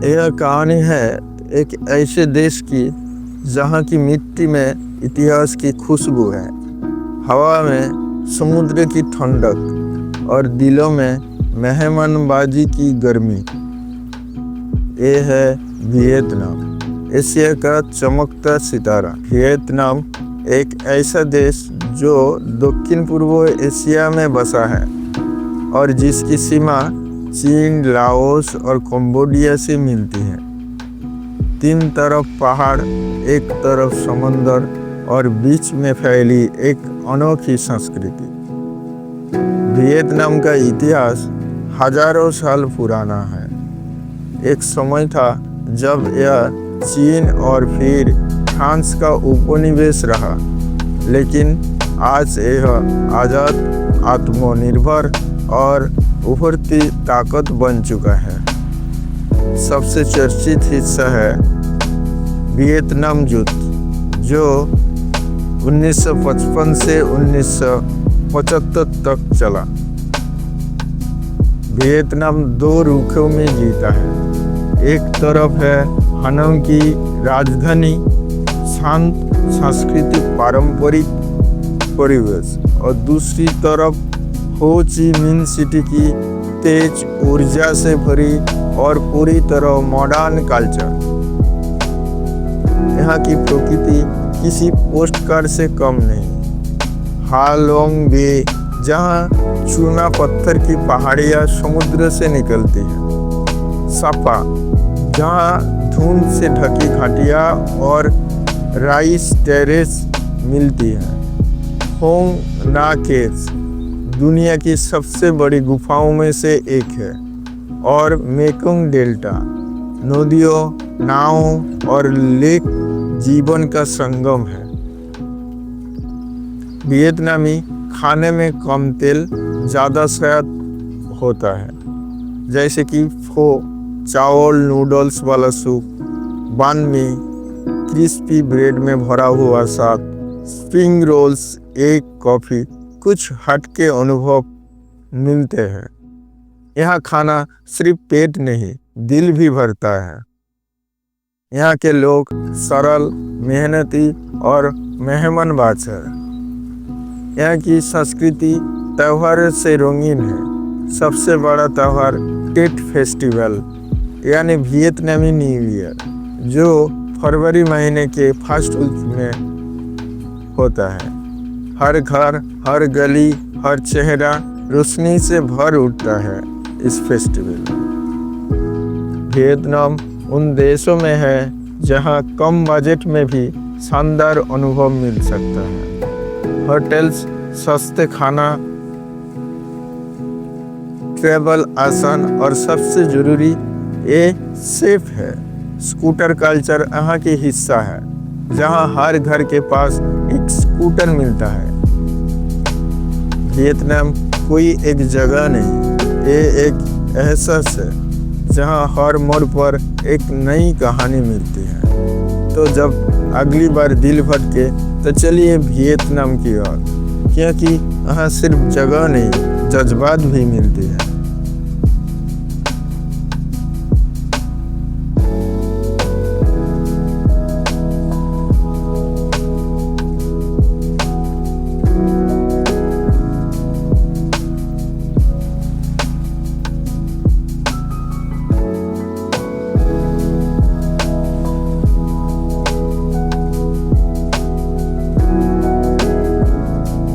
यह कहानी है एक ऐसे देश की जहाँ की मिट्टी में इतिहास की खुशबू है, हवा में समुद्र की ठंडक और दिलों में मेहमानबाजी की गर्मी। ये है वियतनाम, एशिया का चमकता सितारा। वियतनाम एक ऐसा देश जो दक्षिण पूर्व एशिया में बसा है और जिसकी सीमा चीन, लाओस और कंबोडिया से मिलती है। तीन तरफ पहाड़, एक तरफ समंदर और बीच में फैली एक अनोखी संस्कृति। वियतनाम का इतिहास हजारों साल पुराना है। एक समय था जब यह चीन और फिर फ्रांस का उपनिवेश रहा, लेकिन आज यह आज़ाद, आत्मनिर्भर और उभरती ताकत बन चुका है। सबसे चर्चित हिस्सा है वियतनाम युद्ध, जो 1955 से 1975 तक चला। वियतनाम दो रुखों में जीता है। एक तरफ है हनोई की राजधानी, शांत सांस्कृतिक पारंपरिक परिवेश, और दूसरी तरफ हो ची मिन्ह सिटी की तेज ऊर्जा से भरी और पूरी तरह मॉडर्न कल्चर। यहाँ की प्रकृति किसी पोस्टकार्ड से कम नहीं। हालोंग बे, जहाँ चूना पत्थर की पहाड़ियाँ समुद्र से निकलती हैं। सापा, जहाँ धुंध से ढकी घाटियाँ और राइस टेरेस मिलती हैं। होंग ना केव्स दुनिया की सबसे बड़ी गुफाओं में से एक है, और मेकोंग डेल्टा नदियों, नावों और लेक जीवन का संगम है। वियतनामी खाने में कम तेल, ज़्यादा स्वाद होता है, जैसे कि फो, चावल नूडल्स वाला सूप, बान मी, क्रिस्पी ब्रेड में भरा हुआ साग, स्प्रिंग रोल्स, एक कॉफ़ी। कुछ हटके अनुभव मिलते हैं। यहाँ खाना सिर्फ पेट नहीं, दिल भी भरता है। यहाँ के लोग सरल, मेहनती और मेहमानबाज हैं। यहाँ की संस्कृति त्योहार से रंगीन है। सबसे बड़ा त्योहार टेट फेस्टिवल यानी वियतनामी न्यू ईयर, जो फरवरी महीने के फर्स्ट वीक में होता है। हर घर, हर गली, हर चेहरा रोशनी से भर उठता है इस फेस्टिवल में। वियतनाम उन देशों में है जहां कम बजट में भी शानदार अनुभव मिल सकता है। होटल्स, सस्ते खाना, ट्रैवल आसान और सबसे ज़रूरी ये सेफ है। स्कूटर कल्चर यहाँ की हिस्सा है, जहाँ हर घर के पास एक स्कूटर मिलता है। वियतनाम कोई एक जगह नहीं, ये एक एहसास है जहाँ हर मोड़ पर एक नई कहानी मिलती है। तो जब अगली बार दिल भटके तो चलिए वियतनाम की ओर, क्योंकि यहाँ सिर्फ जगह नहीं, जज्बात भी मिलती है।